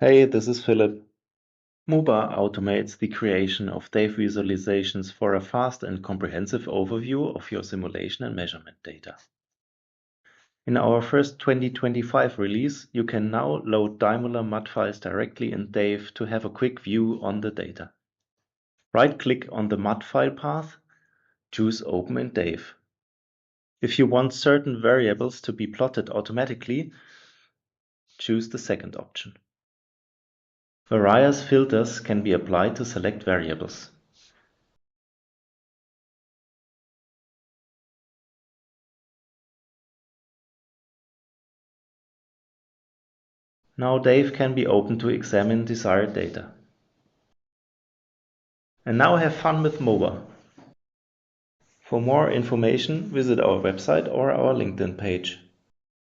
Hey, this is Philip. MoBA automates the creation of DaVE visualizations for a fast and comprehensive overview of your simulation and measurement data. In our first 2025 release, you can now load Dymola Mat files directly in DaVE to have a quick view on the data. Right-click on the Mat file path, choose Open in DaVE. If you want certain variables to be plotted automatically, choose the second option. Various filters can be applied to select variables. Now DaVE can be opened to examine desired data. And now have fun with MoBA. For more information, visit our website or our LinkedIn page.